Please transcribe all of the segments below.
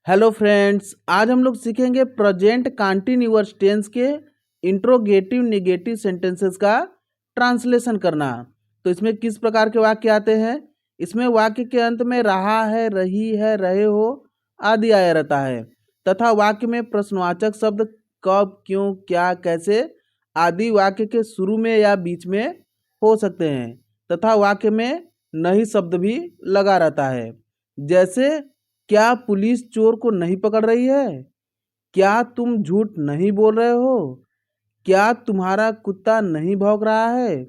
Hello friends, आज हम लोग सीखेंगे प्रेजेंट कंटीन्यूअस टेंस के इंट्रोगेटिव नेगेटिव सेंटेंसेस का ट्रांसलेशन करना। तो इसमें किस प्रकार के वाक्य आते हैं। इसमें वाक्य के अंत में रहा है, रही है, रहे हो आदि आया रहता है तथा वाक्य में प्रश्नवाचक शब्द कब, क्यों, क्या, कैसे आदि वाक्य के शुरू में या बीच में हो सकते हैं तथा वाक्य में नहीं शब्द भी लगा रहता है। जैसे क्या पुलिस चोर को नहीं पकड़ रही है? क्या तुम झूठ नहीं बोल रहे हो? क्या तुम्हारा कुत्ता नहीं भौंक रहा है?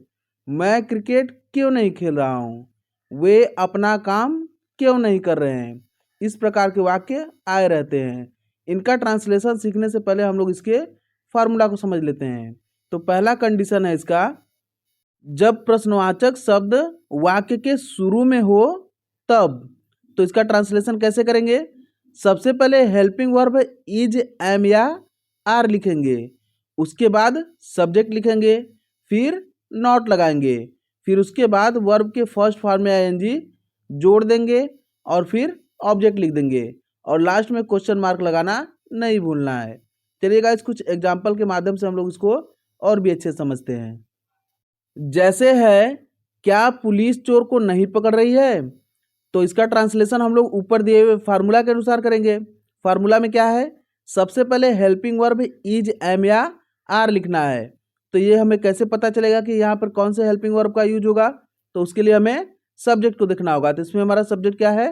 मैं क्रिकेट क्यों नहीं खेल रहा हूँ? वे अपना काम क्यों नहीं कर रहे हैं? इस प्रकार के वाक्य आए रहते हैं। इनका ट्रांसलेशन सीखने से पहले हम लोग इसके फार्मूला को समझ लेते हैं। तो पहला कंडीशन है इसका, जब प्रश्नवाचक शब्द वाक्य के शुरू में हो तब। तो इसका ट्रांसलेशन कैसे करेंगे? सबसे पहले हेल्पिंग वर्ब इज, एम या आर लिखेंगे, उसके बाद सब्जेक्ट लिखेंगे, फिर नॉट लगाएंगे, फिर उसके बाद वर्ब के फर्स्ट फॉर्म में आईएनजी जोड़ देंगे और फिर ऑब्जेक्ट लिख देंगे और लास्ट में क्वेश्चन मार्क लगाना नहीं भूलना है। चलिए गाइस, कुछ एग्जाम्पल के माध्यम से हम लोग इसको और भी अच्छे समझते हैं। जैसे है, क्या पुलिस चोर को नहीं पकड़ रही है? तो इसका ट्रांसलेशन हम लोग ऊपर दिए हुए फार्मूला के अनुसार करेंगे। फार्मूला में क्या है? सबसे पहले हेल्पिंग वर्ब इज, एम या आर लिखना है। तो ये हमें कैसे पता चलेगा कि यहाँ पर कौन से हेल्पिंग वर्ब का यूज होगा? तो उसके लिए हमें सब्जेक्ट को देखना होगा। तो इसमें हमारा सब्जेक्ट क्या है?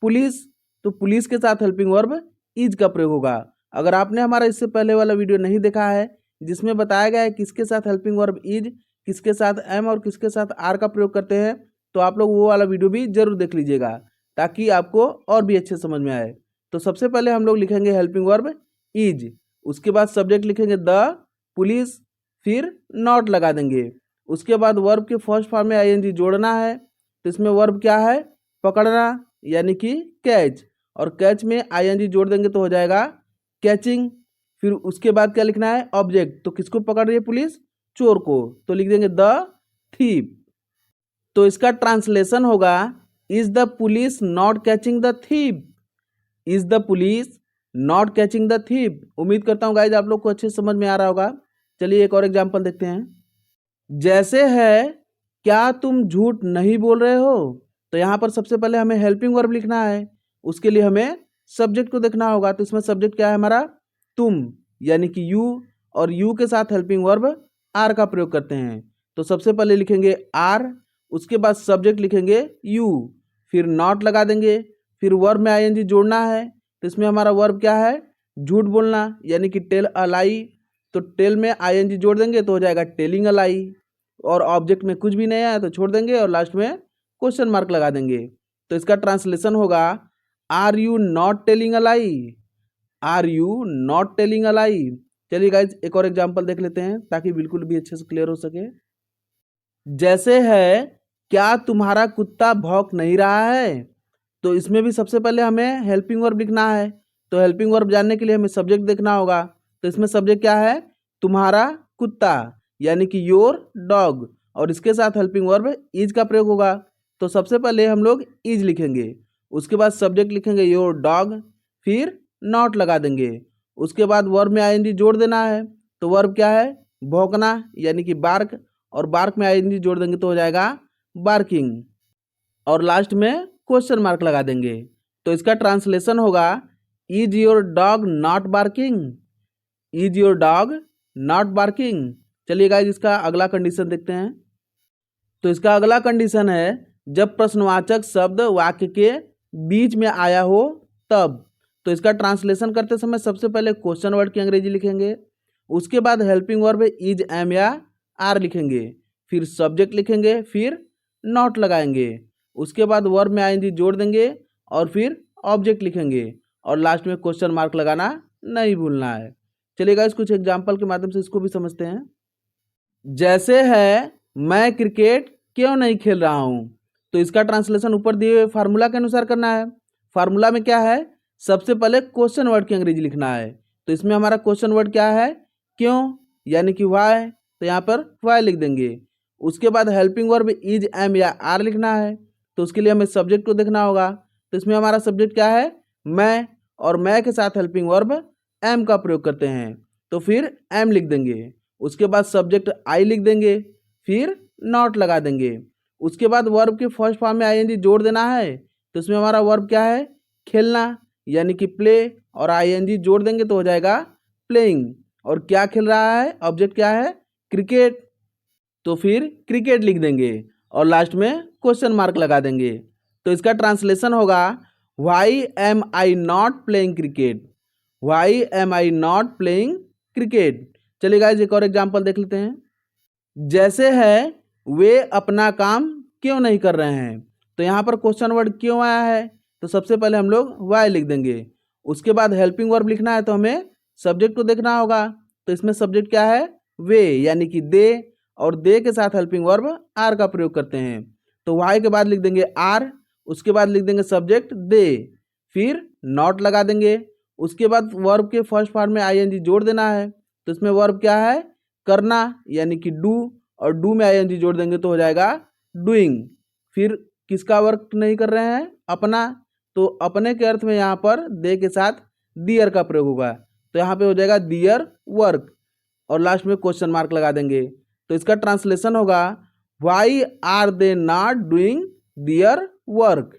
पुलिस। तो पुलिस के साथ हेल्पिंग वर्ब इज का प्रयोग होगा। अगर आपने हमारा इससे पहले वाला वीडियो नहीं देखा है जिसमें बताया गया है किसके साथ हेल्पिंग वर्ब इज, किसके साथ एम और किसके साथ आर का प्रयोग करते हैं, तो आप लोग वो वाला वीडियो भी जरूर देख लीजिएगा ताकि आपको और भी अच्छे समझ में आए। तो सबसे पहले हम लोग लिखेंगे हेल्पिंग वर्ब इज, उसके बाद सब्जेक्ट लिखेंगे द पुलिस, फिर नॉट लगा देंगे, उसके बाद वर्ब के फर्स्ट फॉर्म में आईएनजी जोड़ना है। तो इसमें वर्ब क्या है? पकड़ना, यानी कि कैच, और कैच में आईएनजी जोड़ देंगे तो हो जाएगा कैचिंग। फिर उसके बाद क्या लिखना है? ऑब्जेक्ट। तो किसको पकड़ रही है पुलिस? चोर को। तो लिख देंगे द थीप। तो इसका ट्रांसलेशन होगा, is the police not catching the thief? Is the police not catching the thief? उम्मीद करता हूँ गाइज आप लोग को अच्छे समझ में आ रहा होगा। चलिए एक और एग्जांपल देखते हैं। जैसे है, क्या तुम झूठ नहीं बोल रहे हो? तो यहाँ पर सबसे पहले हमें हेल्पिंग वर्ब लिखना है, उसके लिए हमें सब्जेक्ट को देखना होगा। तो इसमें सब्जेक्ट क्या है हमारा? तुम, यानी कि यू, और यू के साथ हेल्पिंग वर्ब आर का प्रयोग करते हैं। तो सबसे पहले लिखेंगे आर, उसके बाद सब्जेक्ट लिखेंगे यू, फिर नॉट लगा देंगे, फिर वर्ब में आईएनजी जोड़ना है। तो इसमें हमारा वर्ब क्या है? झूठ बोलना, यानी कि टेल अ लाई। तो टेल में आईएनजी जोड़ देंगे तो हो जाएगा टेलिंग अ लाई, और ऑब्जेक्ट में कुछ भी नहीं आया तो छोड़ देंगे और लास्ट में क्वेश्चन मार्क लगा देंगे। तो इसका ट्रांसलेशन होगा, are you not telling a lie? Are you not telling a lie? चलिए गाइज एक और एग्जांपल देख लेते हैं ताकि बिल्कुल भी अच्छे से क्लियर हो सके। जैसे है, क्या तुम्हारा कुत्ता भौंक नहीं रहा है? तो इसमें भी सबसे पहले हमें हेल्पिंग वर्ब लिखना है। तो हेल्पिंग वर्ब जानने के लिए हमें सब्जेक्ट देखना होगा। तो इसमें सब्जेक्ट क्या है? तुम्हारा कुत्ता, यानी कि योर डॉग, और इसके साथ हेल्पिंग वर्ब इज का प्रयोग होगा। तो सबसे पहले हम लोग इज लिखेंगे, उसके बाद सब्जेक्ट लिखेंगे योर डॉग, फिर नॉट लगा देंगे, उसके बाद वर्ब में आईएनजी जोड़ देना है। तो वर्ब क्या है? भौंकना, यानी कि बार्क, और बार्क में आईएनजी जोड़ देंगे तो हो जाएगा बार्किंग, और लास्ट में क्वेश्चन मार्क लगा देंगे। तो इसका ट्रांसलेशन होगा, is your dog not barking? Is your dog not barking? चलिए गाइस इसका अगला कंडीशन देखते हैं। तो इसका अगला कंडीशन है, जब प्रश्नवाचक शब्द वाक्य के बीच में आया हो तब। तो इसका ट्रांसलेशन करते समय सबसे पहले क्वेश्चन वर्ड की अंग्रेजी लिखेंगे, उसके बाद हेल्पिंग वर्ब इज, एम या आर लिखेंगे, फिर सब्जेक्ट लिखेंगे, फिर नॉट लगाएंगे, उसके बाद वर्ब में आईएनजी जोड़ देंगे और फिर ऑब्जेक्ट लिखेंगे और लास्ट में क्वेश्चन मार्क लगाना नहीं भूलना है। चलिए गाइस कुछ एग्जांपल के माध्यम से इसको भी समझते हैं। जैसे है, मैं क्रिकेट क्यों नहीं खेल रहा हूँ? तो इसका ट्रांसलेशन ऊपर दिए हुए फार्मूला के अनुसार करना है। फार्मूला में क्या है? सबसे पहले क्वेश्चन वर्ड की अंग्रेजी लिखना है। तो इसमें हमारा क्वेश्चन वर्ड क्या है? क्यों, यानी कि वाई। तो यहाँ पर वाई लिख देंगे। उसके बाद हेल्पिंग वर्ब इज, एम या आर लिखना है। तो उसके लिए हमें सब्जेक्ट को देखना होगा। तो इसमें हमारा सब्जेक्ट क्या है? मैं, और मैं के साथ हेल्पिंग वर्ब एम का प्रयोग करते हैं, तो फिर एम लिख देंगे। उसके बाद सब्जेक्ट आई लिख देंगे, फिर नॉट लगा देंगे। उसके बाद वर्ब के फर्स्ट फॉर्म में आईएनजी जोड़ देना है, तो इसमें हमारा वर्ब क्या है, खेलना, यानी कि प्ले, और आईएनजी जोड़ देंगे तो हो जाएगा प्लेइंग। और क्या खेल रहा है, ऑब्जेक्ट क्या है, क्रिकेट, तो फिर क्रिकेट लिख देंगे और लास्ट में क्वेश्चन मार्क लगा देंगे। तो इसका ट्रांसलेशन होगा why am I not playing cricket, why am I not playing cricket. चलिए गाइस एक और एग्जांपल देख लेते हैं। जैसे है वे अपना काम क्यों नहीं कर रहे हैं, तो यहाँ पर क्वेश्चन वर्ड क्यों आया है, तो सबसे पहले हम लोग वाई लिख देंगे। उसके बाद हेल्पिंग वर्ब लिखना है, तो हमें सब्जेक्ट को देखना होगा। तो इसमें सब्जेक्ट क्या है, वे, यानी कि दे, और दे के साथ हेल्पिंग वर्ब आर का प्रयोग करते हैं। तो वाई के बाद लिख देंगे आर, उसके बाद लिख देंगे सब्जेक्ट दे, फिर नॉट लगा देंगे। उसके बाद वर्ब के फर्स्ट फॉर्म में आईएनजी जोड़ देना है, तो इसमें वर्ब क्या है, करना, यानी कि डू, और डू में आईएनजी जोड़ देंगे तो हो जाएगा डूइंग। फिर किसका वर्क नहीं कर रहे हैं, अपना, तो अपने के अर्थ में यहाँ पर दे के साथ दियर का प्रयोग होगा, तो यहाँ पे हो जाएगा दियर वर्क, और लास्ट में क्वेश्चन मार्क लगा देंगे। तो इसका ट्रांसलेशन होगा why are they not doing their work.